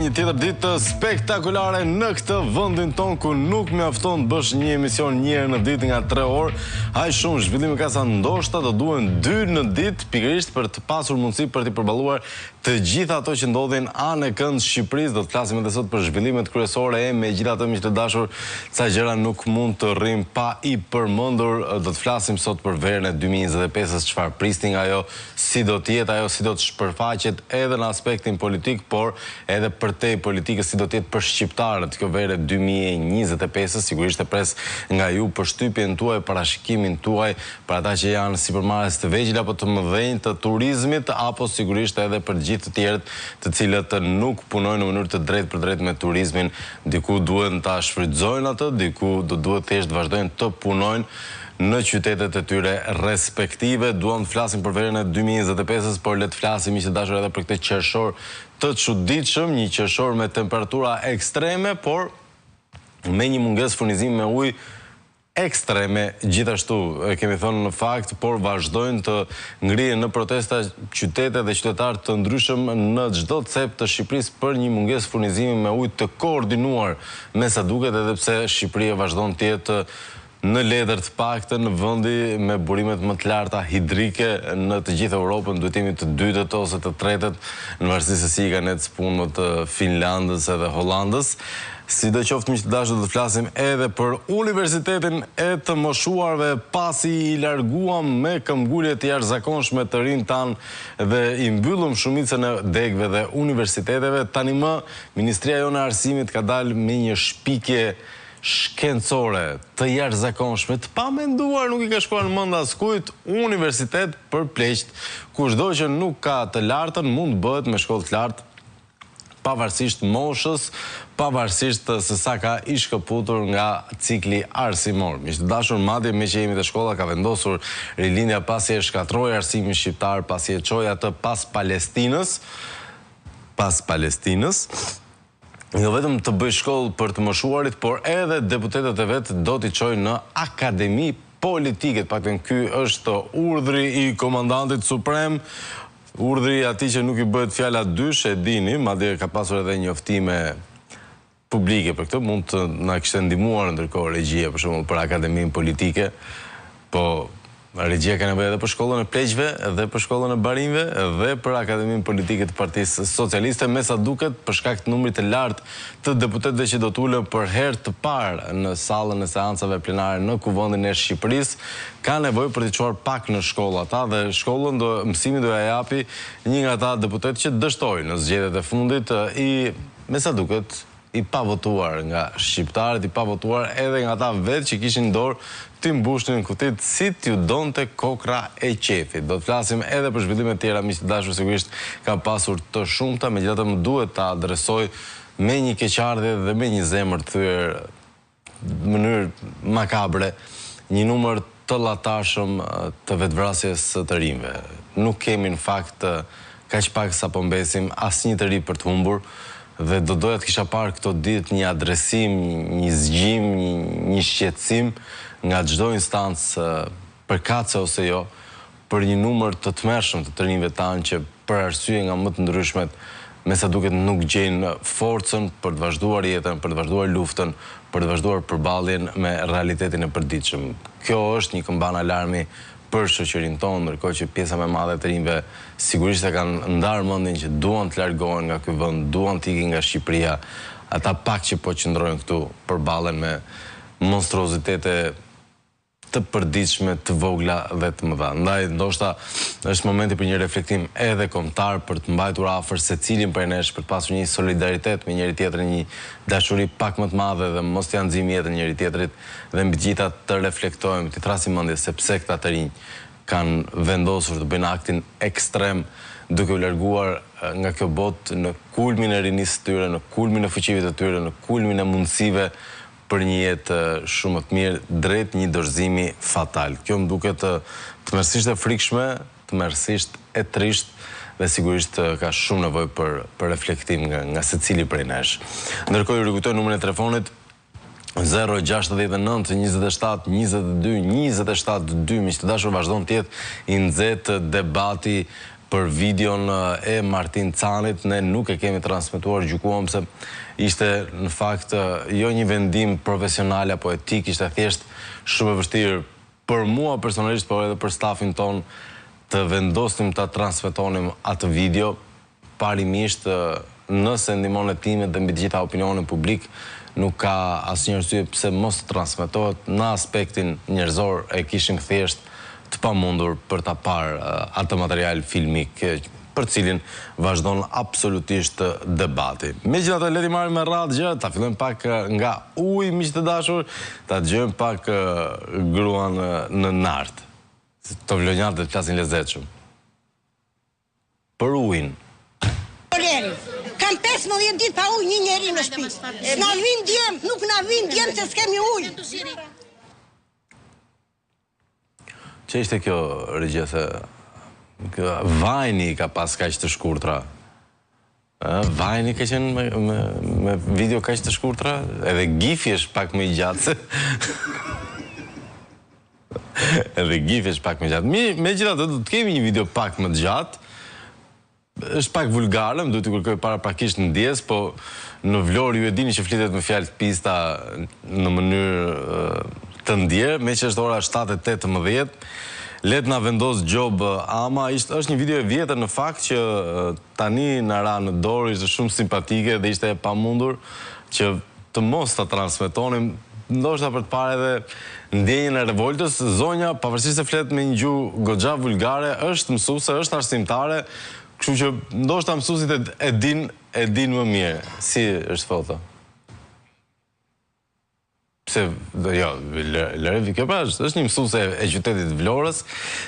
Një tjetër ditë spektakolare në këtë vendin ton ku nuk mjafton të bësh një emision një herë në ditë nga 3 orë. Aq shumë zhvillime ka sa ndoshta të duhen 2 në ditë pikërisht për të pasur mundësi për të përballuar të gjitha ato që ndodhin anë e kënd Shqipërisë. Do të flasim edhe sot për zhvillimet kryesore megjithatë miq të dashur, ca gjëra nuk mund të rrim pa i përmendur. Do të flasim sot për verën e 2025-s, çfarë prisni nga ajo, si do të jetë ajo, si do të shpërfaqet edhe në aspektin politik, por edhe për te politikës si do të jetë për shqiptarët kjo verë 2025, sigurisht e pres nga ju përshtypjen tuaj, parashikimin tuaj për ata që janë sipërmarrës të vegjël apo të mëdhenj të turizmit, apo sigurisht edhe për gjithë të tjerët të cilët nuk punojnë në mënyrë të drejtë për drejtë me turizmin, diku duhen ta shfrytëzojnë atë, diku do duhet thjesht vazhdojnë të punojnë në qytetet e tyre respektive. Duam të flasim për verën e 2025-s, por le të flasim miq të dashur edhe për këtë qershor të çuditshëm, një qershor me temperatura ekstreme, por me një mungesë furnizimi me ujë ekstreme, gjithashtu e kemi thënë në fakt, por vazhdojnë të ngrihen në protesta qytete dhe qytetarë të ndryshëm në çdo cep të Shqipërisë për një mungesë furnizimi me ujë të koordinuar, me sa duket, edhe pse Shqipëria vazhdon të jetë në letër të paktën në vendi me burimet më të larta hidrike në të gjithë Europën, duhet jemi të dytët ose të tretët, në varësi se si i kanë ecë punët të Finlandës edhe Hollandës. Sidoqoftë miq të dashur, do të flasim edhe për Universitetin e të Moshuarve, pasi i larguam me këmbgulje të jashtëzakonshme të rinj tan dhe i mbyllëm shumicën e degëve dhe universiteteve. Tani më Ministria jonë e Arsimit ka dalë me një shpikje shkencore të jashtëzakonshme, të pamenduar, nuk i ka shkuar në mend askujt, universitet për pleqt. Kushdo që nuk ka të lartën mund të bëhet me shkollë të lartë, pavarësisht moshës, pavarësisht se sa ka i shkëputur nga cikli arsimor. Miq të dashur, madje me që jemi te shkolla ka vendosur rilindja pasi e shkatroi arsimin shqiptar, pasi e çoi atë pas Palestinës. Jo vetëm të bëj shkollë për të moshuarit, por edhe deputetët e vet do t'i çojë në akademi politike. Paktën ky është urdhri i komandantit suprem, urdhri atij që nuk i bëhet fjala dysh, e dini, madje ka pasur edhe njoftime publike për këtë, mund të na kishte ndihmuar ndërkohë regjia për shembull për akademinë politike, po regjia ka nevojë edhe për shkollën e pleqve, edhe për shkollën e barinjve, edhe për akademinë politike të Partisë Socialiste, me sa duket për shkak të numrit të lartë të deputetëve që do të ulën për herë të parë në sallën e seancave plenare në Kuvendin e Shqipërisë, ka nevojë për të çuar pak në shkollë ata, dhe shkollën mësimin do ja japi një nga ata deputetë që dështoi në zgjedhjet e fundit, me sa duket i pavotuar nga shqiptarët, i pavotuar edhe nga ata vetë që kishin dorë të mbushnin kutit si t'ju donte kokra e qefit. Do të flasim edhe për zhvillime të tjera, miq të dashur, sigurisht ka pasur të shumta, megjithatë më duhet ta adresoj me një keqardhje dhe me një zemër të thyer në mënyrë makabre një numër të llatashëm të vetvrasjes së të rinjve. Nuk kemi në fakt kaq pak sa po mbesim asnjë të ri për të humbur, dhe do doja të kisha parë këto ditë një adresim, një zgjim, një shqetësim nga çdo instancë përkatëse ose jo, për një numër të tmerrshëm të rinjve tanë që për arsye nga më të ndryshmet, me sa duket nuk gjejnë forcën për të vazhduar jetën, për të vazhduar luftën, për të vazhduar përballjen me realitetin e përditshëm. Kjo është një këmbën alarmi për shoqërinë tonë, ndërkohë që pjesa më e madhe të rinjve sigurisht e kanë ndarë mendjen që duan të largohen nga ky vend, duan të ikin nga Shqipëria. Ata pak që po qëndrojnë këtu përballen me monstruozitete të përditshme, të vogla dhe të mëdha. Ndaj ndoshta është momenti për një reflektim edhe kombëtar, për të mbajtur afër secilin prej nesh, për të pasur një solidaritet me njëri tjetrin, një dashuri pak më të madhe dhe mos t'ia nxjim jetën njëri tjetrit, dhe mbi gjitha të reflektojmë, të thrasim mendje se pse këta të rinj kanë vendosur të bëjnë aktin ekstrem, duke u larguar nga kjo botë në kulmin e rinisë të tyre, në kulmin e fuqive të tyre, në kulmin e mundësive për një jetë shumë të mirë, drejt një dorëzimi fatal. Kjo më duket tmerrsisht e frikshme, tmerrsisht e trisht, dhe sigurisht ka shumë nevojë për reflektim nga secili prej nesh. Ndërkohë ju rikujtoj numrin e telefonit 069 27 22 27 2. Miq të dashur, vazhdon të jetë i nxehtë debati për videon e Martin Canit, ne nuk e kemi transmetuar, gjykuam se ishte në fakt jo një vendim profesional apo etik, ishte thjesht shumë e vështirë për mua personalisht, por edhe për stafin ton të vendosnim ta transmetonim atë video, parimisht nëse ndihmon hetimet dhe mbi të gjitha opinionin publik, nuk ka asnjë arsye pse mos transmetohet. Në aspektin njerëzor e kishim thjesht të pamundur për ta parë atë material filmik për cilin vazhdon absolutisht debati. Megjithatë, le të marrim me radhë gjë, ta fillojmë pak nga uji, miq të dashur, ta dëgjojmë pak gruan në nart. Të vlonjat dhe të flasin lezetshëm. Për ujin. Kam 15 ditë pa ujë, një njeri në shtëpi. S'na vin djem, nuk na vin djem se s'kemi ujë. Që ishte kjo, Regje, se vajni ka pas kaq të shkurtra? Vajni ka qenë me video kaq të shkurtra? Edhe gifi është pak më i gjatë. Edhe gifi është pak më i gjatë. Megjithatë, do të kemi një video pak më të gjatë. Është pak vulgare, më duhet të kërkoj paraprakisht në ndjes, po në Vlorë ju e dini që flitet me fjalë të pista në mënyrë të ndjerë, me që është ora 7:18. Let na vendos Gjob Ama, është një video e vjetër në fakt që tani na ra në dorë, ishte shumë simpatike dhe ishte e pamundur që të mos ta transmetonim, ndoshta për të parë edhe ndjenjën e revoltës. Zonja, pavarësisht se flet me një gjuhë goxha vulgare, është mësuese, është arsimtare, kështu që ndoshta mësuesit e din më mirë. Si është foto? Pse, jo, Lërevi, kjo pra është një mësuese e qytetit Vlorës,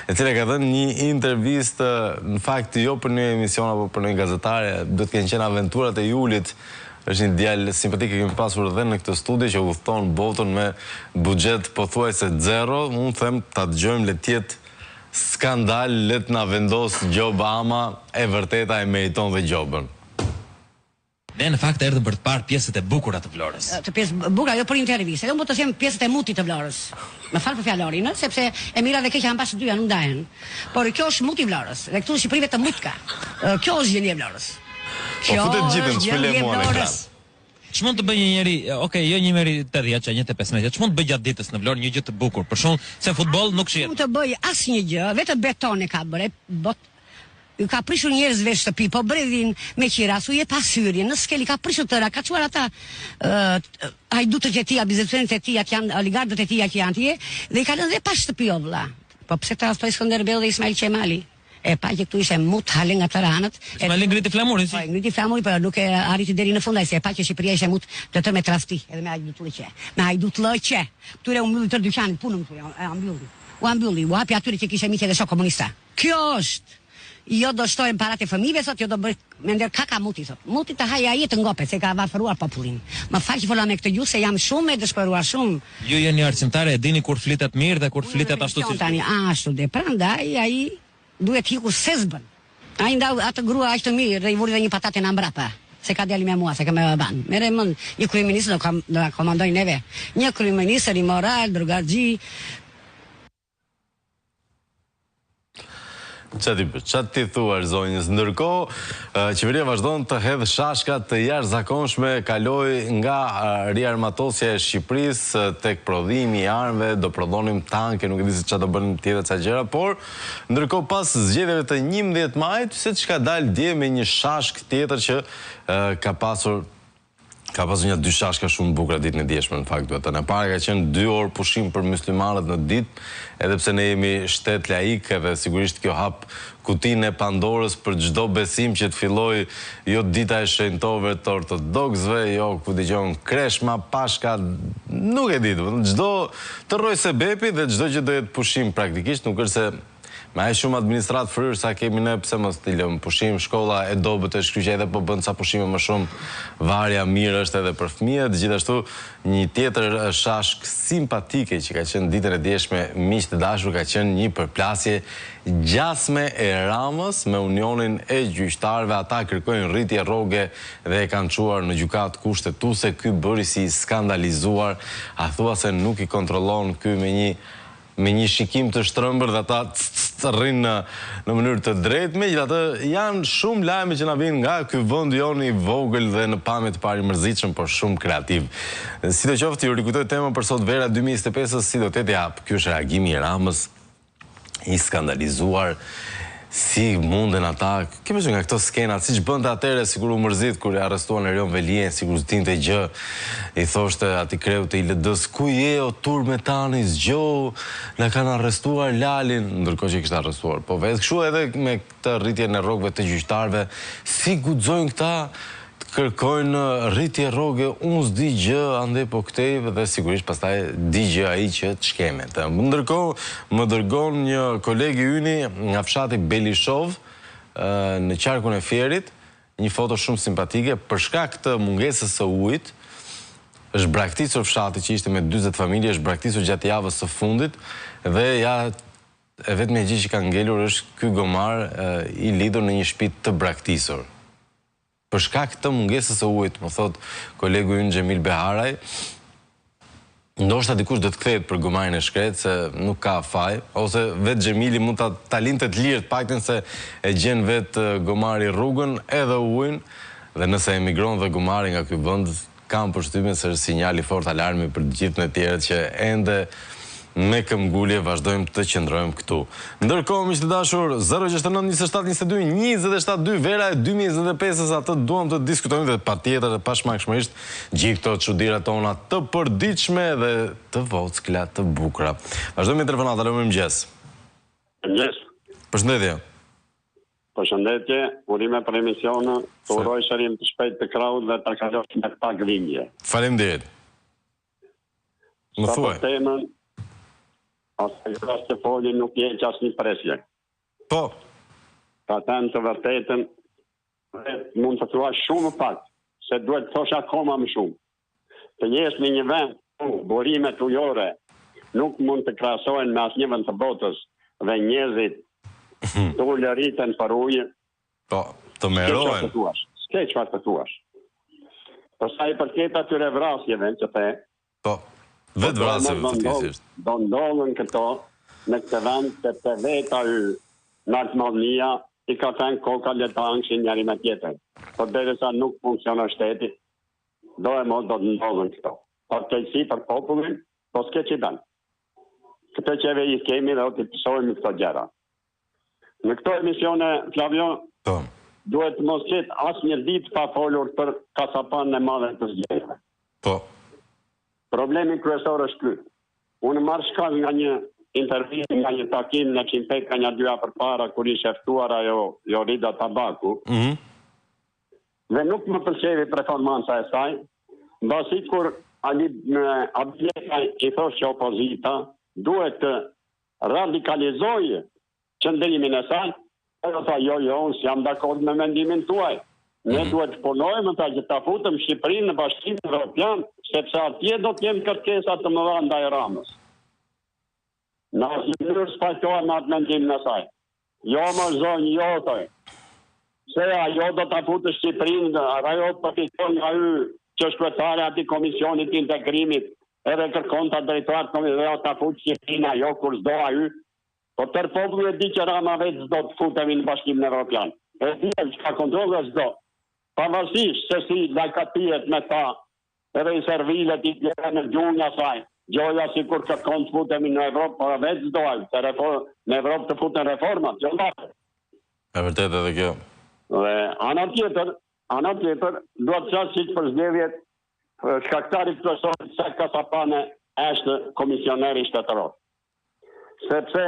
e cila ka dhënë një intervistë, në fakt jo për një emision apo për një gazetare, do të kenë qenë aventurat e Julit. Është një djalë simpatik që kemi pasur edhe në këtë studio që udhton botën me buxhet pothuajse zero. Unë them ta dëgjojmë, le të jetë skandal, let na vendos Gjob Ama, e vërteta e meriton dhe Gjobën. Ne në fakt erdhëm për të parë pjesët e bukura të Vlorës. Të pjesë bukura, jo për intervistë, jo më të them pjesët e mutit të Vlorës. Me falë për fjalorin, sepse e mira dhe keqja ambas të dyja nuk ndahen. Por kjo është muti i Vlorës, dhe këtu në Shqipëri vetëm mut ka. Kjo është gjendje e Vlorës. Po futet gjithën, ç'pële mua në ekran. Ç'mund të bëjë një njeri, okay, jo një njeri 80 që 15, ç'mund të bëjë gjatë ditës në Vlorë një gjë të bukur? Për shkak se futboll nuk shihet. Mund të bëjë asnjë gjë, vetëm beton e ka bërë. Ju ka prishur njerëzve shtëpi, po bredhin me qirasu, je pasyrje, në skeli ka prishur tëra, ka çuar ata hajdutët e tij, biznesmenët e tij, oligarkët e tij që janë atje, dhe i ka lënë dhe pa shtëpi o vëlla. Po pse trastoi Skënderbeu dhe Ismail Qemali? E pa që këtu ishte mut hale nga të ranët. Ismail ngriti flamurin, si? Po, ngriti flamurin, por nuk e arriti deri në fund, ai se e pa që Shqipëria ishte mut të me trasti, edhe me hajdutllëqe. Me hajdutllëqe. Këtyre u mbylli tërë dyqanin, punën këtu, u ambylli, u hapi atyre që kishte miqe dhe shok komunista. Kjo është. Jo do shtojnë parat e fëmijëve, sot jo do bëj me nder kaka muti, sot. Muti të hajë ai të ngopet, se ka varfëruar popullin. Më fal që fola me këtë gjuhë se jam shumë e dëshpëruar shumë. Ju jeni arsimtare, e dini kur flitet mirë dhe kur flitet ashtu si. Tani ashtu dhe prandaj ai duhet hiku se s'bën. Ai ndau atë grua aq të mirë dhe i vuri dhe një patate në mbrapa. Se ka djali me mua, se ka me ban. Mere mend, një kryeminist do komandoj neve. Një kryeminist imoral, drogaxhi. Qatë ti thuar, zonjës. Ndërkohë, qeveria vazhdon të hedhë shashka të jashtëzakonshme, kaloi nga riarmatosja e Shqipërisë tek prodhimi i armëve, do prodhonim tanke, nuk e di se çfarë do bënim tjetër ca gjëra, por ndërkohë pas zgjedhjeve të 11 majit, se çka dal dje me një shashk tjetër që ka pasur një dy shashka shumë bukura ditën e djeshme, në fakt duhet të thënë. Para ka qenë 2 orë pushim për muslimanët në ditë, edhe pse ne jemi shtet laik, edhe sigurisht kjo hap kutinë e Pandorës për çdo besim që të filloj, jo dita e shenjtove të ortodoksëve, jo ku dëgjon kreshma, pashka, nuk e di, çdo të rroj sebepi dhe çdo që do jetë pushim praktikisht, nuk është se me aq shumë administratë fryrë sa kemi ne, pse mos t'i lëm pushim, shkolla e dobët është kryqja edhe po bën ca pushime më shumë, varja mirë është edhe për fëmijët. Gjithashtu një tjetër shashk simpatike që ka qenë ditën e djeshme, miq të dashur, ka qenë një përplasje gjasme e Ramës me Unionin e Gjyqtarëve. Ata kërkojnë rritje rroge dhe e kanë çuar në gjykatë kushtetuese. Ky bëri si skandalizuar, a thua se nuk i kontrollon ky me një shikim të shtrëmbër dhe ata rrinë në mënyrë të drejtë. Megjithatë, janë shumë lajme që na vijnë nga ky vend jonë i vogël dhe në pamje të parë i mërzitshëm, por shumë kreativ. Sidoqoftë, ju rikujtoj temën për sot, vera 2025-s, si do të jetë hap. Ky është reagimi i Ramës i skandalizuar. Si munden ata, kemi që nga këto skenat, si që bënda atere, si kur u mërzit, kur e arrestuan Erion Velien, si kur t'in të gjë, i thoshte ati kreu të ILD-s, ku je o tur me tani, zgjo, në kanë arrestuar Lalin, ndërko që i kështë arrestuar. Po vetë këshu edhe me këtë rritje në rrogëve të gjyqtarve, si guxojnë këta, kërkojnë rritje rroge, unë s'di gjë, ande po këtej, dhe sigurisht pastaj di gjë ai që të shkemet. Ndërkohë, më dërgon një kolegi yni nga fshati Belishov, në qarkun e Fierit, një foto shumë simpatike, për shkak të mungesës së ujit, është braktisur fshati që ishte me 40 familje, është braktisur gjatë javës së fundit, dhe ja, e vetme gjë që ka ngelur është ky gomar i lidhur në një shtëpi të braktisur. Për shkak të mungesës së ujit, më thot kolegu ynë Xhemil Beharaj, ndoshta dikush do të kthehet për gomarin e shkret, se nuk ka faj, ose vetë Xhemili mund ta linte të lirë, të paktën se e gjen vetë gomari rrugën edhe ujin, dhe nëse emigron dhe gomari nga ky vend, kam përshtypjen se është sinjal i fortë alarmi për të gjithë të tjerët që ende me këmbgulje vazhdojmë të qëndrojmë këtu. Ndërkohë, miq të dashur, 069 27 22 27 vera e 2025-s, atë duam të diskutojmë dhe patjetër dhe pashmangshmërisht gjithë këto çudirat tona të përditshme dhe të vockla të bukura. Vazhdojmë me telefonat, alo, mirëmëngjes. Mirëmëngjes. Përshëndetje. Përshëndetje, urime për emisionin, të uroj shërim të shpejt të kraut dhe të kalosh me pak vindje. Faleminderit. Më thuaj. Temën, asë e gras të folin nuk je që asë një presje. Po. Ka tenë të vërtetën, mund të thua shumë pak, se duhet të thosh akoma më shumë. Të jesh në një vend, burimet ujore, nuk mund të krahasohen me asë një vend të botës, dhe njerëzit të ullëritën për ujë. Po, të merohen. S'ke çfarë të thuash. Përsa i përket atyre vrasjeve që the, po. Vetë vrasjeve fatkeqësisht. Do ndodhen këto në këtë vend të të veta në Almania i ka thënë koka le të angshin njëri me tjetër. Por derisa nuk funksionon shteti, do të ndodhen këto. Por keqësi për popullin, po s'ke që bën. Këtë qeve i kemi dhe o të pësojmë këto gjëra. Në këto emisione, Flavio, duhet mos qetë asë një ditë pa folur për kasapan në madhe të zgjerëve. Po. Problemi kryesor është ky. Unë marr shkallë nga një intervistë, nga një takim në Qimpeka një 2 javë përpara, kur ishte ftuar ajo Jorida Tabaku. Dhe nuk më pëlqevi performanca e saj, mbasi kur Abdullah i thoshte që opozita duhet të radikalizojë qëndrimin e saj, ajo tha jo, unë s'jam dakord me mendimin tuaj. Ne duhet të punojmë ta që ta futëm Shqipërinë në Bashkimin Evropian, sepse atje do të jenë kërkesa të mëdha ndaj Ramës. Në asnjë mënyrë s'pajtohem me atë mendimin e saj. Jo më zonjë, jo thoj. Se ajo do ta futë Shqipërinë, ajo përfiton nga që është kryetare atij komisionit të integrimit, edhe kërkon ta drejtuar dhe ta futë Shqipërinë ajo kur s'do ajo. Po tërë populli e di që Rama vetë s'do të futemi në Bashkimin Evropian. E di që ka kontroll dhe s'do. Pavarësisht se si lajkatiet me ta, edhe i servilet i tjera në gjunja saj, gjoja si kur kërkon të futemi në Evropë, por vetë s'dojnë, se në Evropë të futen reformat, që ndajnë. E vërtet edhe kjo. Dhe ana tjetër, duhet qasë që për zgjedhjet, shkaktarit kryesorit se Kasapane është komisioneri shtetëror. Sepse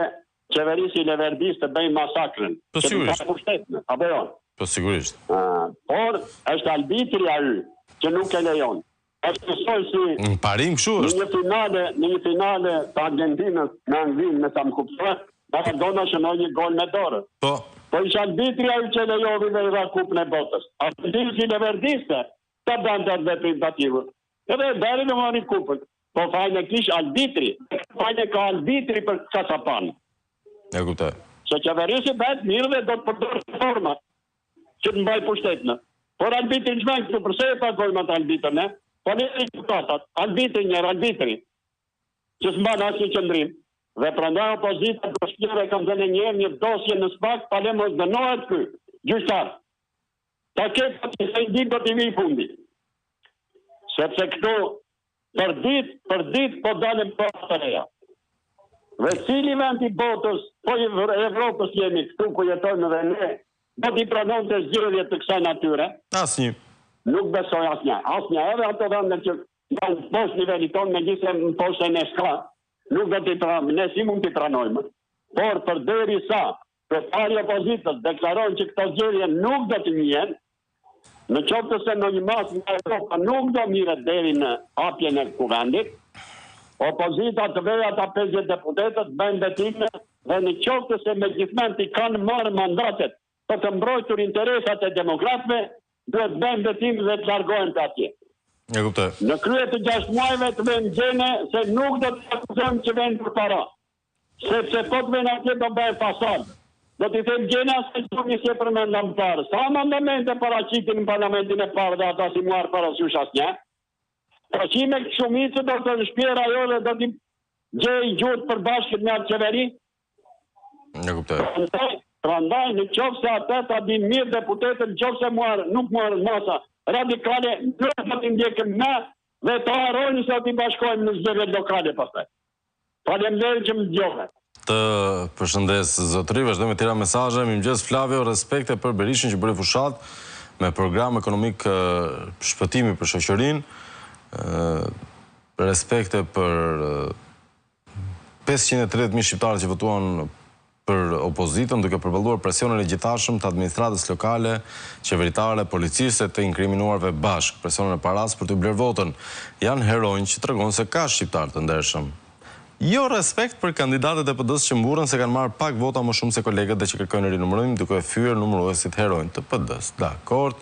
qeverisi Leverdis të bëjnë masakrën. Po sigurisht. Apo jo? Po sigurisht. Por është arbitri ai që nuk e lejon. Është kësoj si në parim kështu është. Në një finale të Argentinës në Anglinë, me sa më kuptoj, Maradona shënoi një gol me dorë. Po. Po ishte arbitri ai që lejovi dhe dha kupën e botës. Arbitri Leverdiste ta bante atë veprim tativë. Edhe deri në marrë kupën. Po fajnë kish arbitri. Fajnë ka arbitri për Kasapan. E kuptoj. Se qeverisi bëhet mirë dhe do të përdorë reforma që të mbaj pushtetin. Por arbitri në shmenë këtu, përse e pagojmë atë arbitrin, po në e këtatat, arbitri njërë, arbitri, që s'mban asë një qëndrim, Dhe prandaj opozita do shpjeve kam dhënë një dosje në SPAK, pa le mos dënohet ky gjyqtar. Ta ketë që se ndi do t'i vi fundi. Sepse këtu për dit po dalem për të reja. Dhe cili vend i botës, po i Evropës jemi këtu ku jetojmë dhe ne, do t'i pranon të zgjedhje të kësaj natyre? Asnjë. Nuk besoj asnjë. Asnjë edhe ato vende që janë poshtë nivelit tonë, megjithëse në poshtë e ne s'ka. Nuk do t'i pranojmë, ne si mund t'i pranojmë. Por përderisa kryetari i opozitës deklaron që këto zgjedhje nuk do të vijnë, në qoftë se në një mas nga Evropa nuk do mirët deri në hapjen e kuvendit, opozita të veja ata 50 deputetët bëjnë betime dhe në qoftë se me gjithmenti kanë marrë mandatet për të mbrojtur interesat e demokratëve, duhet bëjnë betime dhe të largohen të atje. E kuptoj. Në krye të 6 muajve të vend gjene se nuk do të akuzojmë që vend për para. Sepse po të vend atje do bëjë fasad. Do t'i them gjena se që një se përmendam parë. Sa mandamente paraqitin në parlamentin e parë dhe ata si marë parasysh asnjë. Paraqime këtë shumicë do të shpjera jo dhe do t'i gjej gjutë për bashkët me atë qeveri. E kuptoj. Prandaj në qoftë se ata ta din mirë deputetët, në qoftë se nuk marrën masa radikale, nuk do t'i ndjekëm me dhe të harrojnë se t'i bashkojmë në zgjedhjet lokale pastaj. Faleminderit që më dëgjove. Të përshëndes zotëri, vazhdojmë me tjera mesazhe. Mirëmëngjes Flavio, respekte për Berishën që bëri fushat me program ekonomik shpëtimi për shoqërinë, respekte për 530.000 shqiptarë që votuan për opozitën, duke përballuar presionin e gjithashëm të administratës lokale, qeveritare, policisë të inkriminuarve bashkë, presionin e paras për të blerë votën. Janë heronjë që tregon se ka shqiptarë të ndershëm. Jo respekt për kandidatët e PD-s që mburën se kanë marrë pak vota më shumë se kolegët dhe që kërkojnë rinumërim, duke fyer numëruesit heronjë të PD-s. Dakord.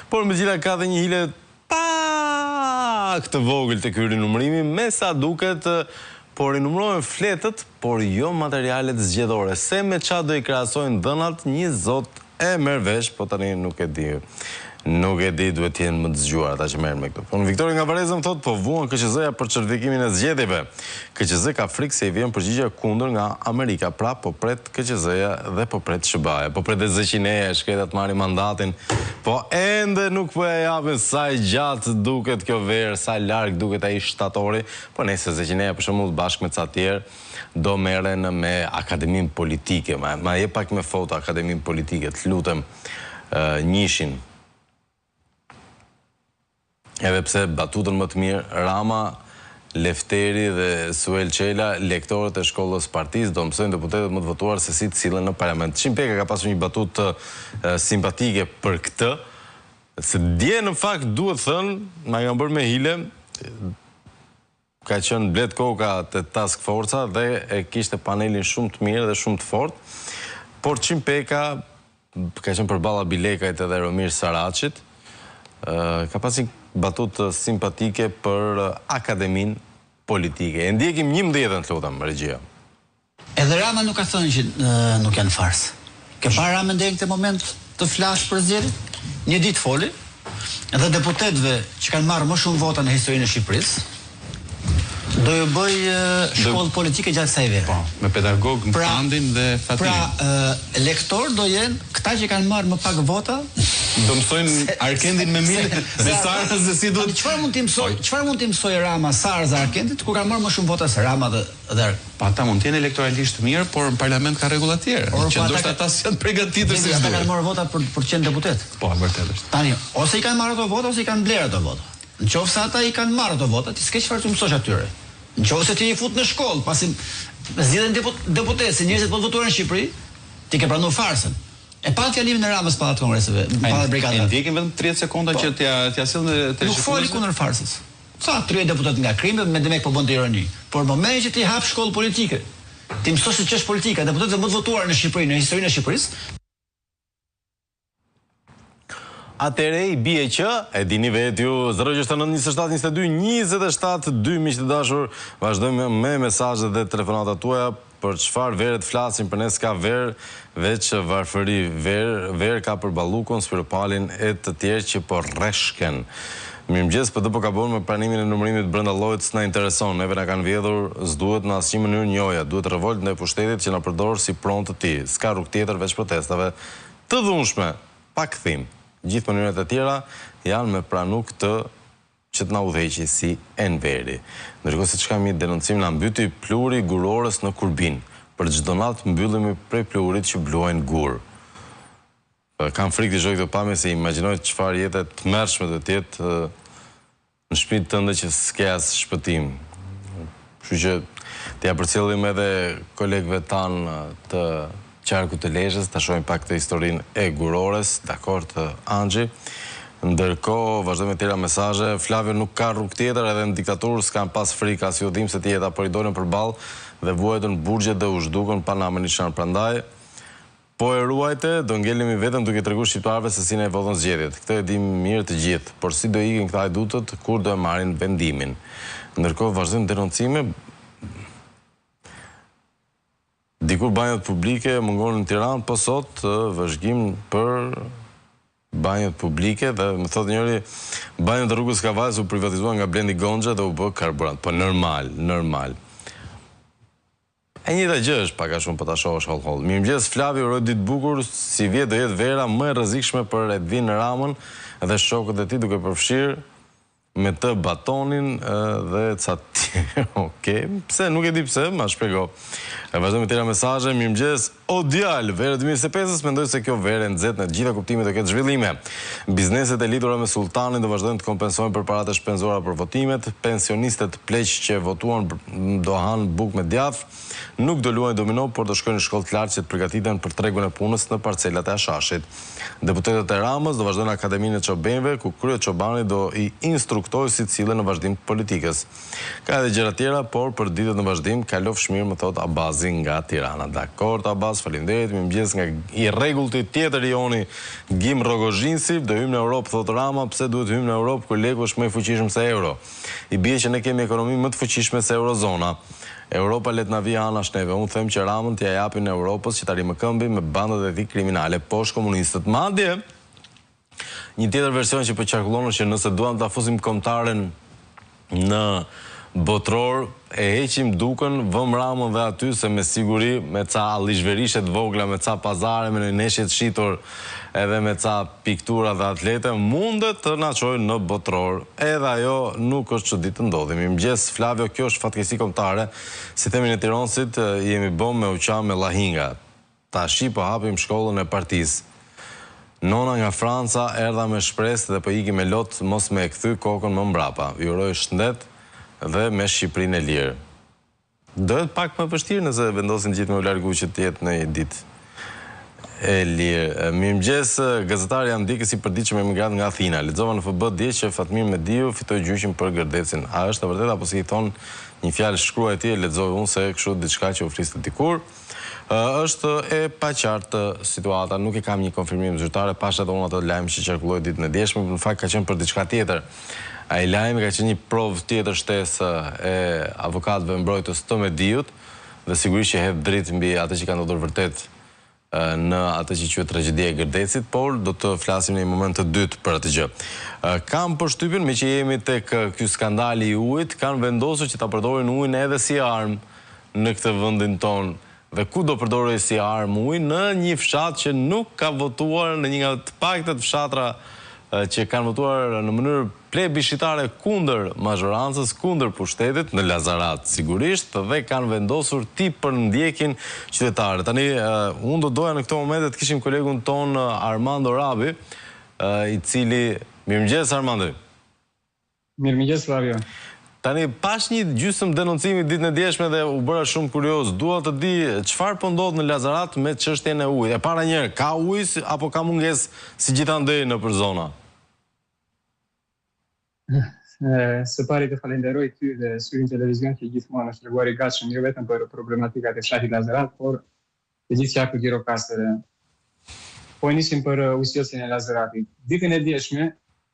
Por me gjitha ka dhe një hile pak të vogël të ky rinumërimi, me sa duket por i numërojnë fletët, por jo materialet zgjedhore. Se me qa do i krahasojnë dhënat, një zot e merr vesh, po tani nuk e di. Nuk e di, duhet jenë më të zgjuar ata që merren me këto. Unë Viktori nga Varezëm thot, po vuan KQZ-ja për certifikimin e zgjedhjeve. KQZ ka frikë se i vjen përgjigje kundër nga Amerika. Pra, po pret KQZ-ja dhe po pret SBA-ja. Po pret e Zeqineja, shkretat marrin mandatin. Po ende nuk po e japin sa i gjatë duket kjo verë, sa larg duket ai shtatori. Po nëse Zeqineja për shembull bashkë me ca tjerë do merren me akademinë politike. Ma jep pak me foto akademinë politike, të lutem, njishin. Edhe pse batutën më të mirë, Rama, Lefteri dhe Suel Qela, lektorët e shkollës partisë, do mësojnë deputetët më të votuar se si të sillen në parlament. Peka ka pasur një batutë simpatike për këtë, se dje në fakt duhet thënë, ma kanë bërë me hile, ka qenë Blet Koka të Task Forca dhe e kishte panelin shumë të mirë dhe shumë të fort, por Peka ka qenë përballa Bilekajt edhe Romir Saracit, ka pasi batut simpatike për akademinë politike. E ndjekim 11-ën, të lutem, regjia. Edhe Rama nuk ka thënë që nuk janë farsë. Ke parë Rama ndër këtë moment të flasë për zgjedhjet? Një ditë foli, edhe deputetëve që kanë marrë më shumë vota në historinë e Shqipërisë, do ju bëj shkollë politike gjatë kësaj vere. Po, me pedagog në Fandin dhe Fatimi. Pra, lektor do jenë këta që kanë marrë më pak vota, do mësojnë Arkendin me mirë dhe Sarës dhe si do të... Çfarë mund t'i mësoj Rama Sarës dhe Arkendit kur kanë marrë më shumë vota se Rama dhe Pa ata mund t'jenë elektoralisht mirë, por në parlament ka rregulla të tjera. Që ndoshta ata janë përgatitur si ata kanë marrë vota për 100 deputet. Po, vërtet është. Tani, ose i kanë marrë ato vota ose i kanë blerë ato vota. Nëse ata i kanë marrë ato vota, ti s'ke çfarë të mësosh atyre. Nëse ti i fut në shkollë, pasi zgjidhen deputetë, se njerëzit po votuar në Shqipëri, ti ke pranuar farsën. E pa fjalimin e Ramës pa atë kongreseve, pa brigadave. E ndjekim vetëm 30 sekonda që t'ja sill në televizor. Nuk foli kundër farsës. Sa 3 deputet nga Krimi me demek po bën të ironi. Por momentin që ti hap shkollë politike, ti mësosh se ç'është politika, deputetët më të votuar në Shqipëri, në historinë e Shqipërisë. Atëre i bie që, e dini vetë ju, 069-27-22-27-2, miq të dashur, vazhdojmë me mesazhet dhe telefonatat tuaja. Për çfarë verët flasin, për ne s'ka verë, veç varfëri. Verë ka për Ballukun, Spiropalin e të tjerë që po rreshken. Mirëmëngjes, po do ka bën me pranimin e numërimit brenda llojit s'na intereson. Neve na kanë vjedhur, s'duhet në asnjë mënyrë njoja, duhet revolt ndaj pushtetit që na përdor si pronë të tij. S'ka rrugë tjetër veç protestave të dhunshme, pa kthim. Gjithë mënyrat e tjera janë me pranu këtë që të na udhëheqi si enveri. Ndërkohë se çka mi denoncim na mbyti pluri gurorës në Kurbin. Për çdo natë mbyllemi prej plurit që bluajnë gur. Kam frikë të shoj këtë pamje se imagjinoj çfarë jete të mërshme të tjetë në shtëpinë tënde që s'ke as shpëtim. Kështu që t'ja përcjellim edhe kolegëve tanë të qarkut të Lezhës, ta shohim pak të historinë e gurores, dakor të Angji. Ndërkohë, vazhdojmë me tjera mesazhe. Flavio nuk ka rrugë tjetër, edhe në diktaturë s'kan pas frikë as jodhim se ti jeta poridorën përballë dhe vuajtën burgjet dhe u zhdukën pa namë nishan. Prandaj po e ruajte, do ngelemi vetëm duke treguar shqiptarëve se si ne vodhën zgjedhjet. Këtë e dim mirë të gjithë, por si do ikin këta hajdutët, kur do e marrin vendimin. Ndërkohë vazhdojmë denoncime. Dikur banjat publike mungon në Tiranë, po sot vëzhgim për banjat publike dhe më thotë njëri banjat e rrugës Kavajës u privatizuan nga Blendi Gonxha dhe u bë karburant. Po normal. E njëjta gjë është pak a shumë po ta shohësh holl. Mirëmëngjes Flavio, uroj ditë bukur, si vjet do jetë vera më e rrezikshme për Edvin Ramën dhe shokët e tij duke përfshirë me të batonin dhe ca tjerë. Okej, pse nuk e di pse, ma shpjego. Vazhdojmë me tjera mesazhe. Mirëmëngjes, o djalë, verë 2025-s mendoj se kjo verë e nxehtë në të gjitha kuptimet do ketë zhvillime. Bizneset e lidhura me sultanin do vazhdojnë të kompensojnë për paratë e shpenzuara për votimet, pensionistet pleq që votuan do hanë bukë me djath, nuk do luajnë domino, por do shkojnë në shkollë të lartë që të përgatiten për tregun e punës në parcelat e Ashashit. Deputetët e Ramës do vazhdojnë Akademinë e Çobanëve, ku krye Çobani do i instruktojë si të cilën në vazhdim të politikës. Ka edhe gjëra tjera, por për ditët në vazhdim kalof shmirë, më thot Abazi nga Tirana. Dakor, Abaz, faleminderit. Mirëmëngjes nga i rregullti tjetër joni Gim Rogozhinsi, do hym në Europë, thot Rama, pse duhet hym në Europë kur leku është më i fuqishëm se euro. I bie që ne kemi ekonomi më të fuqishme se eurozona. Europa let na vi anash neve. Unë them që Ramën t'ja japin Europës që tari më këmbi me bandat e tij kriminale, poshtë komunistët. Madje një tjetër version që po qarkullon është që nëse duam ta fusim kombëtaren në botror, e heqim Dukën, vëm Ramën dhe aty, se me siguri me ca allizhverishe të vogla, me ca pazare, me në neshje të shitur, edhe me ca piktura dhe atlete, mundet të na çojnë në botror. Edhe ajo nuk është çudi të ndodhi. Mirëmëngjes Flavio, kjo është fatkeqësi kombëtare. Si themi në Tiranësit, jemi bom me uqa me llahinga. Tashi po hapim shkollën e partisë. Nona nga Franca erdha me shpresë dhe po iki me lot mos me e kthy kokën më mbrapa. Ju uroj shëndet dhe me Shqipërinë e lirë. Dohet pak më vështirë nëse vendosin gjithë me u largu që të jetë në një ditë e lirë. Mirëmëngjes, gazetari jam Dikës i përditshëm emigrant nga Athina. Lexova në FB dje që Fatmir Mediu fitoi gjyqin për Gërdecin. A është e vërtetë apo si i thon një fjalë shkruaj ti, lexoj unë se kështu diçka që u fliste dikur. Është e paqartë situata, nuk e kam një konfirmim zyrtare, pasha edhe unë atë lajm që qarkulloi ditën e djeshme, në fakt ka qenë për diçka tjetër. Ai lajmi ka qenë një provë tjetër shtesë e avokatëve mbrojtës të Mediut dhe sigurisht që hedh dritë mbi atë që ka ndodhur vërtet në atë që quhet tragjedia e Gërdecit, por do të flasim në një moment të dytë për atë gjë. Kam përshtypjen, me që jemi tek ky skandali i ujit, kanë vendosur që ta përdorin ujin edhe si armë në këtë vendin ton. Dhe ku do përdorej si armë ujin? Në një fshat që nuk ka votuar, në një nga të paktët fshatra që kanë votuar në mënyrë plebiscitare kundër mazhorancës, kundër pushtetit, në Lazarat sigurisht, dhe kanë vendosur ti për ndjekin qytetarët. Tani, unë do doja në këto momente të kishim kolegun ton Armando Rabi, i cili... Mirëmëngjes, Armando. Mirëmëngjes, Flavio. Tani, pash një gjysmë denoncimi ditën e djeshme dhe u bëra shumë kurioz. Dua të di çfarë po ndodh në Lazarat me çështjen e ujit. E para njëherë, ka ujë apo ka mungesë si gjithandej nëpër zona? Së pari të falenderoj ty dhe Syrin Televizion që gjithmonë është treguar i gatshëm jo vetëm për problematikat e fshahit Lazarat, por të gjithë qarku Gjirokastër. Po e nisim për ujësjelljen e Lazaratit. Ditën e djeshme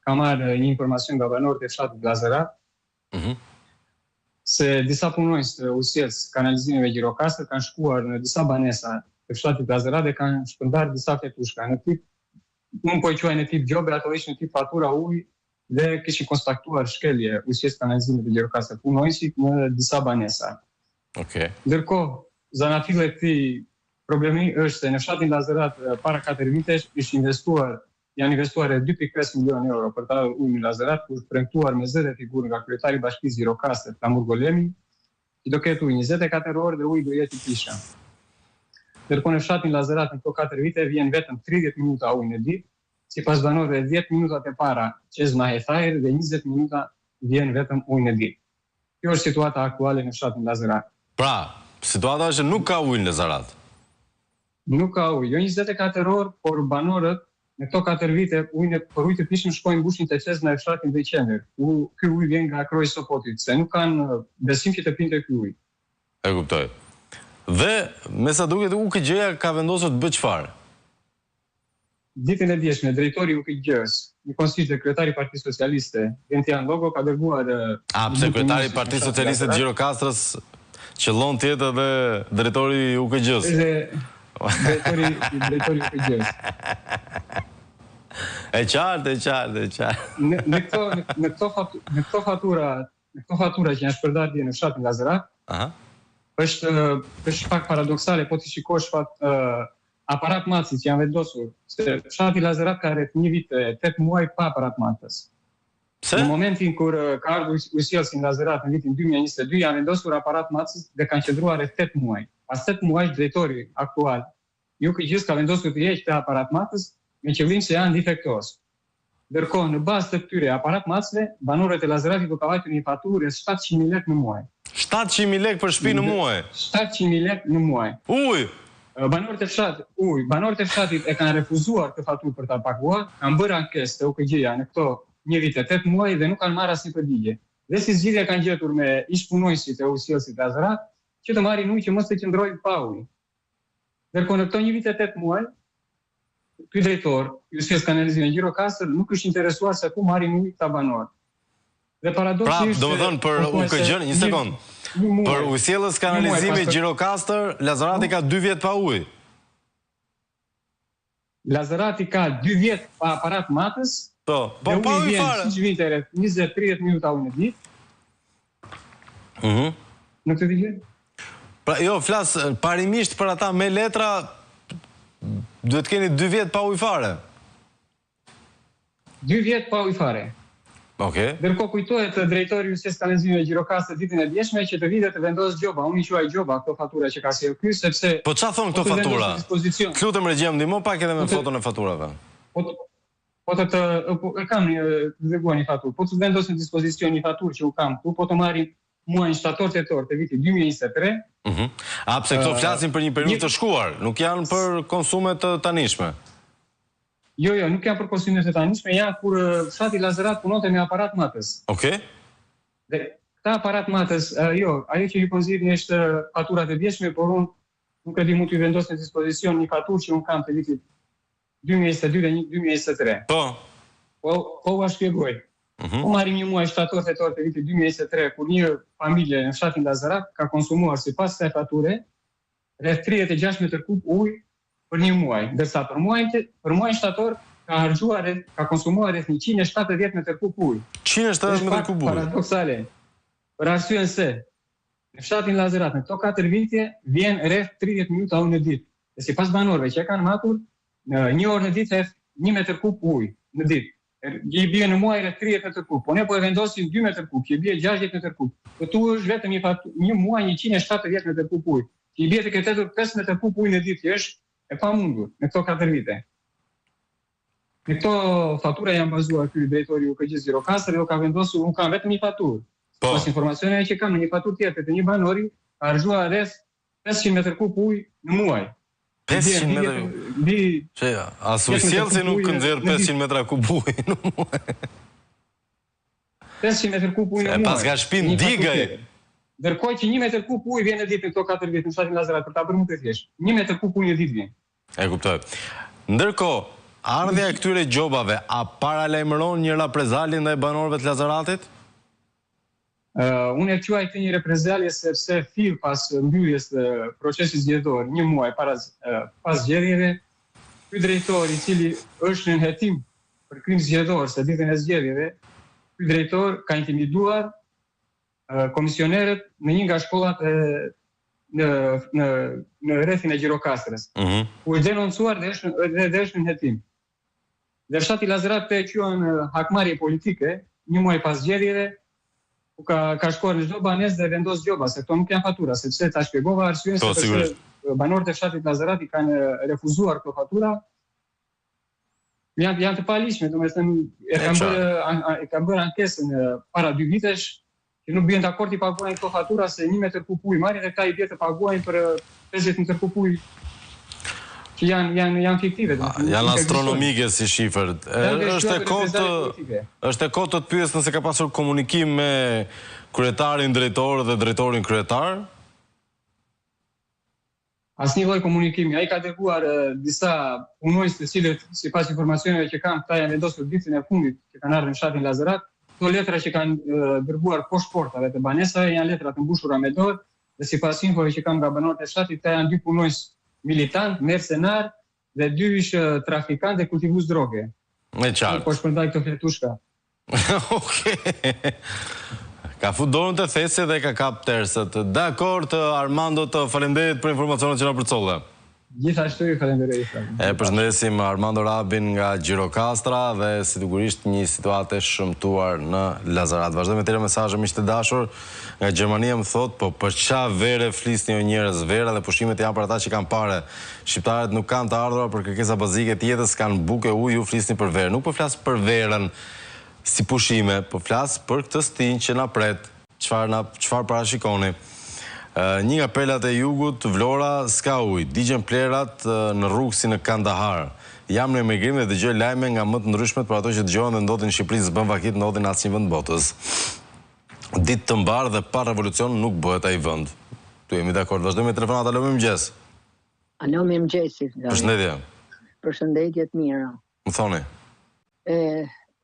kam marrë një informacion nga banorët e fshatit Lazarat se disa punonjës të ujësjelljes kanalizimeve Gjirokastër kanë shkuar në disa banesa të fshatit Lazarat dhe kanë shpërndarë disa fletushka. Në tip, unë po i quaj në tip gjobe, ato ishte në tip fatura ujë dhe kishin konstatuar shkelje ushtrisë kanalizimit të Gjirokastër punojësit në disa banesa. Okej. Ndërkohë, zanafille e këtij problemi është se në fshatin Lazarat para 4 vitesh janë investuar 2.5 milion euro për ta ujë në Lazarat, kur premtuar me zëre figurë nga kryetari i Bashkisë Gjirokastër, Flamur Golemi, që do ketë ujë 24 orë dhe ujë do jetë i pisha. Ndërkohë në fshatin Lazarat në këto 4 vite vjen vetëm 30 minuta ujë në ditë, sipas banorëve 10 minutat e para qezma e thajër dhe 20 minuta vjen vetëm ujë në ditë. Kjo është situata aktuale në fshatin Lazarat. Pra, situata është nuk ka ujë në Lazarat. Nuk ka ujë, jo 24 orë, por banorët në këto 4 vite për ujë të pishëm shkojnë mbushin të qezma e fshatin dhe qendër. Ky ujë vjen nga kroji Sopotit, se nuk kanë besim që të pinte ky ujë. E kuptoj. Dhe me sa duket UKG-ja ka vendosur të bëjë çfarë? Ditën e djeshme, drejtori i UKG-s, në konsill të kryetari i Partisë Socialiste, Gentian Logo, ka dërguar pse kryetari i Partisë Socialiste të Gjirokastrës qëllon të jetë edhe drejtori i UKG-s. Drejtori i UKG-s. E qartë. Në këto fatura që janë shpërndarë dje në fshatin Lazarat, është pak paradoksale, po të shikosh aparat matësit që janë vendosur, se fshati Lazarat ka rreth 1 vit e 8 muaj pa aparat matës. Në momentin kur ka ardhur ujësielsi në Lazarat në vitin 2022, janë vendosur aparat matës dhe kanë qëndruar rreth 8 muaj. Pas 8 muaj drejtori aktual i UKG-s ka vendosur të heqë të aparat matës me qëllim se janë defektos. Ndërkohë, në bazë të këtyre aparat matësve, banorët e Lazaratit do ka vajtur një faturë 700.000 lekë në muaj. 700.000 lekë për shtëpi në muaj? 700.000 lekë në muaj. Banorët e fshatit e kanë refuzuar të faturë për ta paguar, kanë bërë ankesë te UKG-ja në këto 1 vit e 8 muaj dhe nuk kanë marrë asnjë përgjigje. Dhe si zgjidhje kanë gjetur me ish-punonjësit e ujësielsit Lazarat që të marrin ujë që mos të qëndrojnë pa ujë. Ndërkohë në këto 1 vit e 8 muaj, ky drejtor i ujësielsit kanalizimit Gjirokastër nuk është interesuar se ku marrin ujë këta banorë. Dhe paradoksi është, domethënë për UKG-n, një sekond. Për ujësielës kanalizimit Gjirokastër, Lazarati ka 2 vjet pa ujë. Lazarati ka 2 vjet pa aparat matës. Po pa ujë fare. Siç vinte 20-30 minuta ujë në ditë. Nuk të digjen? Pra jo, flas parimisht për ata me letra, duhet keni 2 vjet pa ujë fare. 2 vjet pa ujë fare. Okej. Ndërkohë kujtohet drejtori i ujësisë kanalizimit Gjirokastër ditën e djeshme që të vitet të vendos gjoba, unë i quaj gjoba këto fatura që ka sjellë ky, sepse po çfarë thon këto fatura? Lutem regjim, ndihmo pak edhe me foton e faturave. E kam dërguar një faturë, po të vendos në dispozicion një faturë që u kam këtu, po të marrin muajin shtator-tetor të vitit 2023. Pse këto flasin për një periudhë të shkuar, nuk janë për konsume të tanishme. Jo, nuk janë për konsume të tanishme, janë kur fshati Lazarat punonte me aparat matës. Okej. Dhe këta aparat matës, ajo që ju konzidhni është faturat e djeshme, por unë nuk e di mund t'ju vendos në dispozicion një faturë që unë kam të vitit 2022 dhe 2023. Po u shpjegoj. Po marrim një muaj shtator-tetor të vitit 2023, kur një familje në fshatin Lazarat ka konsumuar sipas kësaj fature rreth 36 metër kub ujë për një muaj, ndërsa për muajin shtator ka konsumuar rreth 170 metër kub ujë. 170 metër kub ujë. Paradoksale. Për arsyen se në fshatin Lazarat në këto 4 vite vjen rreth 30 minuta ujë në ditë. Dhe sipas banorëve që kanë matur, në 1 orë në ditë rreth 1 metër kub ujë në ditë. I bie në muaj rreth 30 metër kub. Po ne po e vendosim 2 metër kub, që i bie 60 metër kub. Këtu është vetëm një muaj 170 metër kub ujë. Që i bie të ketë 5 metër kub ujë në ditë, që është e pamundur në këto 4 vite. Në këto fatura janë bazuar ky drejtori i UKG-s Gjirokastër dhe ka vendosur, unë kam vetëm një faturë. Pas informacioneve që kam në një faturë tjetër të një banori, ka harxuar rreth 500 metër kub ujë në muaj. 500 metër. As ujësielsi nuk nxjerr 500 metra kub ujë në muaj. 500 metër kub ujë në muaj. Pas ka shpinë digaj. Ndërkohë që 1 metër kub ujë vjen në ditë në këto 4 vite në fshatin Lazarat, për ta bërë më të thjeshtë. 1 metër kub ujë në ditë vjen. E kuptoj. Ndërkohë, ardhja e këtyre gjobave a paralajmëron një reprezalje ndaj banorëve të Lazaratit? Unë e quaj këtë një reprezalje sepse fill pas mbylljes të procesit zgjedhor, një muaj pas zgjedhjeve, ky drejtor i cili është në hetim për krim zgjedhor së ditën e zgjedhjeve, ky drejtor ka intimiduar komisionerët në një nga shkollat në rrethin e Gjirokastrës. U denoncuar dhe është në hetim. Dhe fshati Lazarat të quhen hakmarrje politike, një muaj pas zgjedhjeve, ka shkuar në çdo banesë dhe vendos gjoba, se këto nuk janë fatura, sepse ta shpjegova arsyeën sepse banorët e fshatit Lazarat i kanë refuzuar këto fatura. Janë të paligjshme, domethënë e kanë bërë ankesën para 2 vitesh, që nuk bien dakord i paguajnë këto fatura se 1 metër kub ujë marrin dhe ka i bie të paguajnë për 50 metër kub ujë që janë fiktive. Janë astronomike si shifrat. Është e kohë të pyes nëse ka pasur komunikim me kryetarin drejtor dhe drejtorin kryetar? Asnjë lloj komunikimi. Ai ka dërguar disa punonjës të cilët sipas informacioneve që kam, ata janë vendosur ditën e fundit që kanë ardhur në fshatin Lazarat. Këto letra që kanë dërguar poshtë portave të banesave janë letra të mbushura me dorë dhe sipas infove që kam nga banorët e fshatit, ata janë 2 punonjës militant, mercenar dhe 2 ish trafikant dhe kultivues droge. Me qartë. Po shpërndaj këto fletushka. Okej. Ka fut dorën të thesë dhe ka kap tersët. Dakord, Armando, të falenderit për informacionet që na përcolle. Gjithashtu ju falenderoj. E përshëndesim Armando Rabin nga Gjirokastra dhe sigurisht një situatë e shëmtuar në Lazarat. Vazhdojmë me tjerë mesazhe miq të dashur. Nga Gjermania më thot, po për çfarë vere flisni o njerëz? Vera dhe pushimet janë për ata që kanë parë. Shqiptarët nuk kanë të ardhurat për kërkesa bazike të jetës, kanë bukë ujë, ju flisni për verë. Nuk po flas për verën si pushime, po flas për këtë stinj që na pret. Çfarë parashikoni? Një nga pelat e jugut, Vlora, s'ka ujë. Digjen plerat në rrugë si në Kandahar. Jam në emigrim dhe dëgjoj lajme nga më të ndryshmet për ato që dëgjohen dhe ndodhin në Shqipëri, s'bën vakit ndodhin në asnjë vend botës. Ditë të mbarë dhe pa revolucion nuk bëhet ai vend. Tu jemi dakord. Vazhdojmë me telefonat. Alo, mirëmëngjes. Alo, mirëmëngjes. Përshëndetje. Përshëndetje të mira. Më thoni.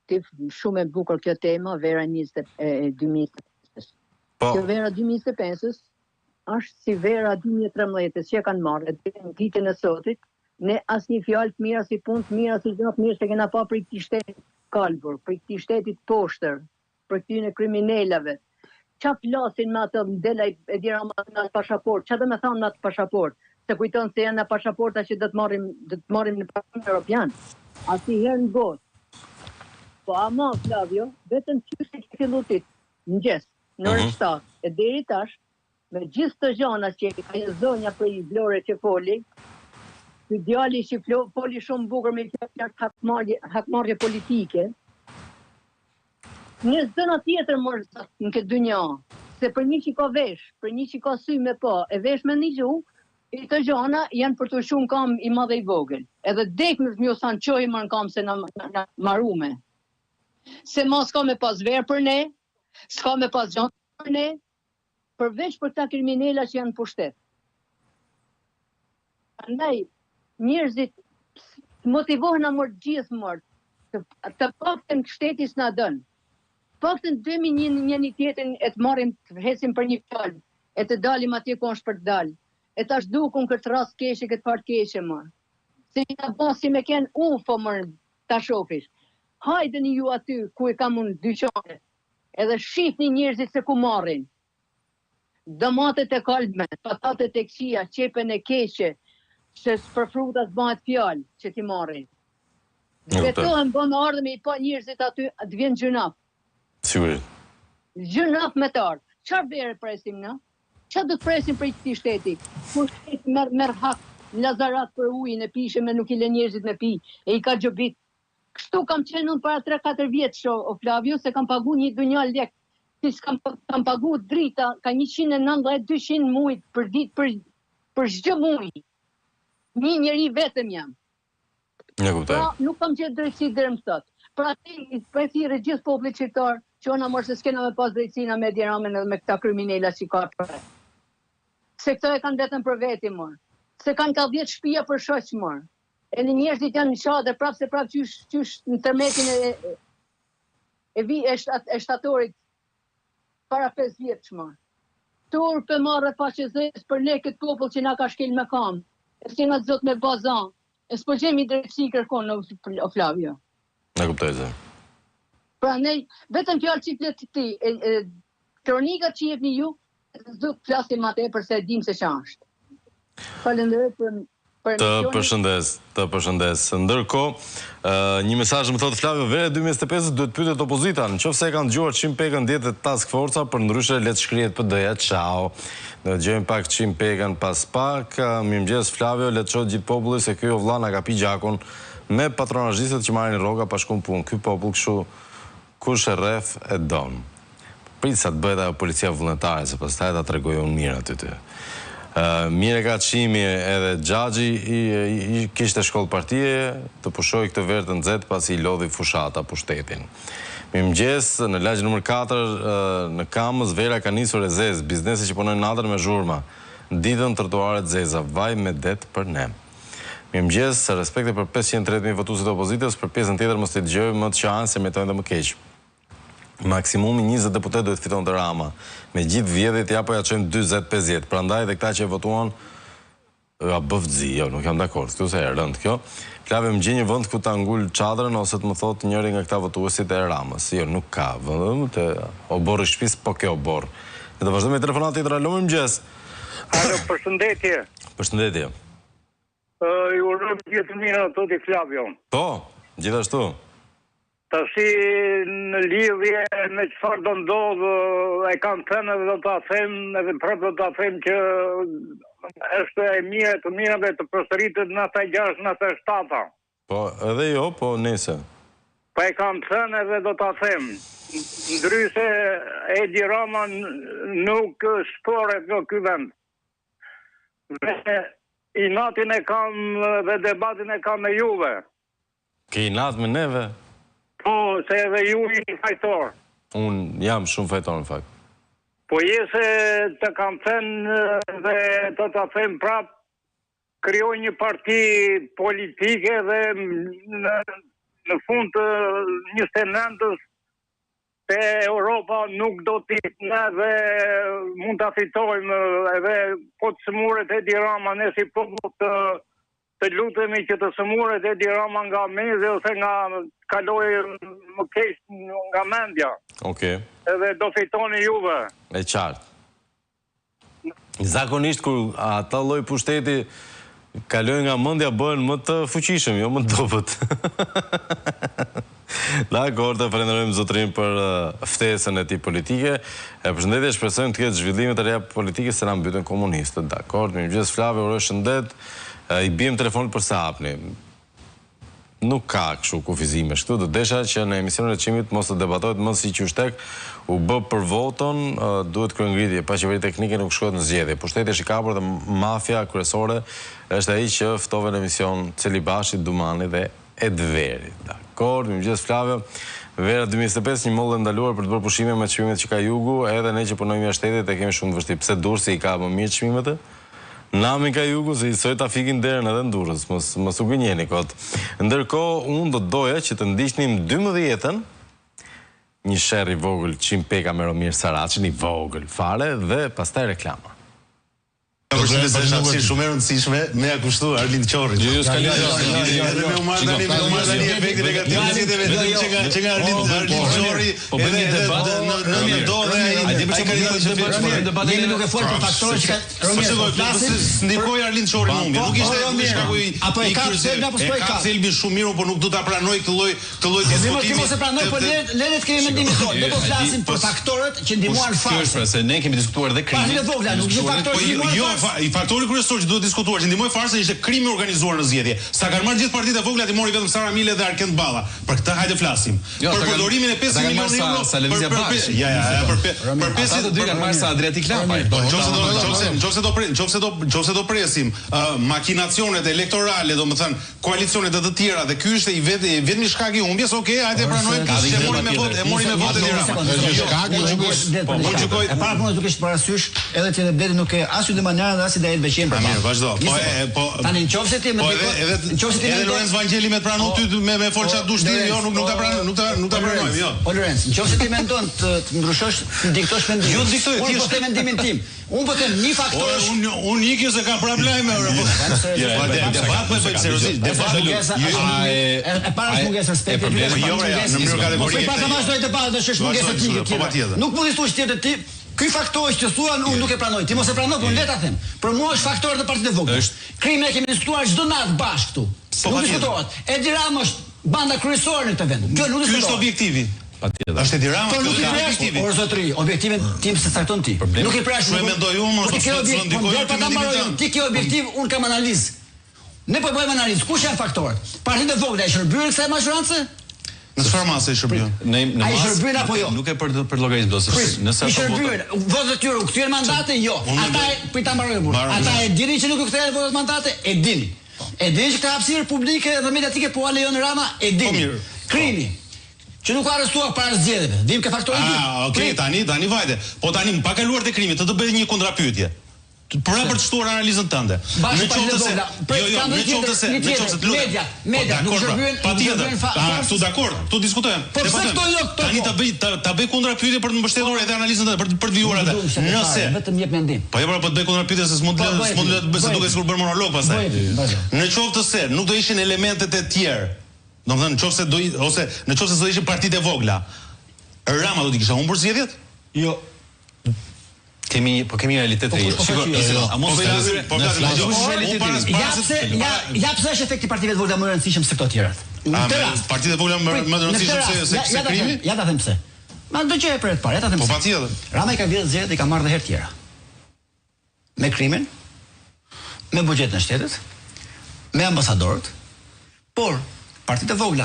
Ti shumë e bukur kjo tema, vera 2025. Po. Kjo vera 2025 është si vera 2013 që kanë marrë në ditën e sotit, ne asnjë fjalë të mira si punë të mira si gjëra të mira se kena pa për këtë shtet kalbur, për këtë shtetit poshtër, për këtyre kriminalave. Ç'a flasin me atë Dela e dira me atë pasaport, ç'a do të thonë me atë pasaport? Se kujton se janë pasaporta që do të marrim në Parlamentin Evropian. Asnjëherë në botë. Po ama Flavio, vetëm çështja që fillutit, mëngjes, në orën 7, e deri tash, me gjithë të gjanat që ka një zonja për i Vlore që foli, ky djali që foli shumë bukur me hakmarrje politike, një zona tjetër mërë në këtë dynja, se për një që ka vesh, për një që ka sy me pa, e vesh me një gjuhë, i të gjana janë për të shumë kam i madhe i vogël. Edhe dekë në mjë sanë qoj më në kam se në marume. Se ma s'ka me pas verë për ne, s'ka me pas gjanë për ne, përveç për ta kriminella që janë pushtet. Andaj, njerëzit motivohen a mërë gjithë mërë, të paktën shtetis në dënë. Paktën dëmi një tjetën e të marim të hesim për një fjalë, e të dalim atje ku është për të dalë. E tash dukun këtë rast keshe, këtë part keshe mërë. Se një basi me kenë ufo mërë ta shofish. Hajdeni ju aty ku e kam unë dyqane, edhe shifni njerëzit se ku marrin. Domatet e kalbme, patatet e këqia, qepen e keqe, që për frutat bëhet fjalë që ti marrin. Betohen bë me ardhme i pa njerëzit aty, të vjen gjynaf. Sigurisht. Gjynaf me të ardhë. Çfarë vere presim në? Çfarë do të presim për këtij shteti? Kur shteti merr hak në Lazarat për ujin e pishëm nuk i lë njerëzit me pi, e i ka xhobit. Kështu kam qenë unë para 3-4 vjeç o Flavio, se kam pagu një dunja lek. Si kam pagu drita, ka 190-200 mujt për ditë për çdo muj. Një njeri vetëm jam. Pra, nuk kam gjetë drejtësi deri më sot. Pra ti prefire gjithë popullit shqiptar që ona mërë se s'kena me pas drejtësina me Diramen edhe me këta kriminella që ka përre. Se këto e kanë vetëm për veti mërë. Se kanë ka 10 shtëpia për shoq mërë. E në njerëzit janë në shade prapë se prapë qysh në tërmetin e shtatorit para 5 vjetë mërë. Tur për marrë faqezes për ne këtë popull që na ka shkel me kam. E si nga të zot me bazan. E s'po gjemi drejtësi kërkon o Flavio. Në kuptoj zë. Pra ne vetëm fjalë çiftet ti, kronikat që jepni ju, do të flasim më tepër se dim se ç'është. Falenderoj për Të përshëndes. Ndërkohë, një mesazh më thotë Flavio, vere 2025 duhet pyetet opozita, nëse e kanë dëgjuar Çim Pekën dietët task forca, për ndryshe le të shkrihet PD-ja. Ciao. Ne dëgjojmë pak Çim Pekën pas pak. Mirëmëngjes Flavio, le të shoh gjithë populli se ky o vlla na ka pi gjakun me patronazhistët që marrin rroga pa shkuar punë. Ky popull kështu kush e rreth e don. Prit sa të bëhet ajo policia vullnetare, se pastaj ta tregoj unë mirë aty ty. Mire ka Çimi edhe Xhaxhi i kishte shkollë partie të pushoj këtë verë të nxehtë pasi I lodhi fushata pushtetin. Mirëmëngjes, në lagj nëmër 4 në Kamës, vera ka nisur e zezë, biznesi që punojnë natën me zhurma. Ditën trotuaret zeza, vaj me det për ne. Mirëmëngjes, respekte për 530.000 votuesit e opozitës, për pjesën tjetër mos t'i dëgjoj më të qanë se metojnë dhe më keq. Maksimumi 20 deputet duhet fiton të Rama. Me gjithë vjedhjet ja po ja çojmë 40-50. Prandaj dhe këta që votuan a bëvzi, jo, nuk jam dakord. Këtu se e rënd kjo. Flavio më gjen një vend ku ta ngul çadrën ose të më thotë njëri nga këta votuesit e Ramës. Jo, nuk ka vend të oborri shtëpis, po ke obor. Ne do vazhdojmë me telefonat tjetër. Alo, mirëmëngjes. Alo, përshëndetje. Përshëndetje. Ju uroj gjithë mirë ato ti Flavio. Po, gjithashtu. Tashi në lidhje me çfarë do ndodhë, e kam thënë edhe do ta them, edhe prapë do ta them që është e mirë të mirave të përsëritet 96-97. Po, edhe jo, po nese. Po e kam thënë edhe do ta them. Ndryshe Edi Rama nuk shporet në ky vend. Inatin e kam dhe debatin e kam me juve. Ke inat me neve? Po, se edhe ju I fajtor. Unë jam shumë fajtor në fakt. Po jese të kam thënë dhe të ta them prap, krijoj një parti politike dhe në fund të 29-ës te Europa nuk do t'i ne dhe mund ta fitojmë edhe po të sëmuret Edi Rama ne si popull të lutemi që të sëmuret Edi Rama nga mezi ose nga kaloj më keq nga mendja. Okej. Edhe do fitoni juve. E qartë. Zakonisht kur ata lloj pushteti kalojnë nga mendja bëhen më të fuqishëm, jo më të dobët. Dakor, të falenderojmë zotrin për ftesën e tij politike. Përshëndetje, shpresojmë të ketë zhvillime të reja politike se na mbytën komunistët. Dakor, mirëmëngjes Flavio, uroj shëndet. I bjem telefonit për sa hapni. Nuk ka kështu kufizime shtu, do desha që në emisionin e Çimit mos të debatohet më si qyshtek u bë për voton, duhet kryengritje, pa qeveri teknike nuk shkohet në zgjedhje. Pushteti është I kapur dhe mafia kryesore është ai që ftove në emision Celibashi, Dumani dhe Edveri. Dakor, mirëmëngjes Flavio. Vera 2025 një mollë ndaluar për të bërë pushime me çmimet që ka jugu, edhe ne që punojmë jashtë shtetit e kemi shumë të vështirë. Pse Durrësi I ka më mirë çmimet? Nami ka jugu se I soi ta fikin derën edhe në Durrës, mos u gënjeni kot. Ndërkohë, unë do doja që të ndiqnim 12-ën, një sherr I vogël Çim Peka me Romir Saraçin, I vogël fare dhe pastaj reklama. Përshëndetje shumë e rëndësishme me ja kushtu Arlind Qorrit. Jo, s'ka lidhje. Edhe me u marr tani efektin negativ që nga Arlind Qorri. Po bëjmë një debat në dorë ai di pse ka lidhje debat. Jemi duke folur për faktorë që ndikoi Arlind Qorri në humbje. Nuk ishte shkaku apo e ka Selbi apo s'po e ka. Selbi shumë mirë, por nuk do ta pranoj këtë lloj diskutimi. Ti mos e pranoj, po le të kemi mendimin tonë. Ne po flasim për faktorët që ndihmuan fare. Kjo është se ne kemi diskutuar dhe krimin. Pastaj vogla, nuk faktorë që ndihmuan. I faktori kryesor që duhet diskutuar që ndihmoi farse ishte krimi organizuar në zgjedhje. Sa kanë marrë gjithë partitë e vogla ti mori vetëm Sara Mile dhe Arkend Balla. Për këtë hajde flasim. Për përdorimin e 5 milionë euro sa Lëvizja Bashi. Për 52 kanë marrë sa Adriatik Lapa. Nëse do presim makinacionet elektorale, domethënë koalicionet të tjera dhe ky ishte I vetmi shkak I humbjes, okay, hajde pranojmë që e mori me votë deri. Po gjykoj. E para punës duke ishte parasysh edhe që deri nuk e as Ydemanian dhe as Dajet Beqen për. Mirë, vazhdo. Po tani nëse ti më edhe Lorenz Vangeli me pranon ty me folça dush ti, jo nuk ta pranojmë, jo. Po Lorenz, nëse ti mendon të ndryshosh, të diktosh vendim. Jo diktoj, unë po them mendimin tim. Unë po them një faktor është unë ikë se ka probleme. Debat më bëj seriozisht. Debat e para mungesë respekti. Jo, në mënyrë kategorike. Po pas do të debat është mungesë etike. Nuk mund të thuash tjetër ti. Ky faktor që thua unë nuk e pranoj. Ti mos e pranoj, po le ta them. Për mua është faktor të Partisë Vogla. Krimin e kemi diskutuar çdo natë bashkë këtu. Nuk diskutohet. Edi Rama është banda kryesore në këtë vend. Kjo nuk diskutohet. Ky është objektivi. Patjetër. Është Edi Rama, nuk i objektivi. Por zotëri, objektivin tim se cakton ti. Nuk i prash. Nuk e mendoj unë, mos të ndikoj. Ti ke objektiv, unë kam analizë. Ne po bëjmë analizë. Kush janë faktorët? Partia e Vogla është shërbyer kësaj majorancë? Në çfarë masë i shërbyen? Ai shërbyen apo jo? Nuk e për llogarismë dosë. Nëse ato shërbyen, votat e tyre u kthyen mandate, jo. Ata prit ta mbarojnë. Ata e dinin që nuk u kthehen votat mandate, e dinin. E dinin që ka hapësirë publike dhe mediatike po lejon Rama, e dinin. Krimi që nuk ka arrestuar para zgjedhjeve. Dim ke faktorin dytë. Okej, tani vajte. Po tani pa kaluar te krimi, të bëj një kontrapyetje. Për të shtuar analizën tënde. Në qoftë se në qoftë se media nuk shërbyen patjetër. Tu dakord, tu diskutojmë. Tani ta bëj kontrapyetje për të mbështetur edhe analizën tënde, për të vijuar atë. Nëse vetëm jep mendim. Po jo, po të bëj kontrapyetje se s'mund të bëj se duket sikur bën monolog pastaj. Në qoftë se nuk do ishin elementet e tjerë, domethënë në qoftë se ose në qoftë se do ishin partitë e vogla, Rama do të kishte humbur zgjedhjet? Jo. Kemi realitet e jo. A mos ja pse është efekti partive të vogla më i rëndësishëm se këto të tjerat. Partitë e vogla më i rëndësishëm se krimi? Ja ta them pse. Ma do gjë e për të parë, ja ta them. Po patjetër. Rama i ka vjedhur zgjedhjet, i ka marrë edhe herë tjera. Me krimin, me buxhetin e shtetit, me ambasadorët, por partitë e vogla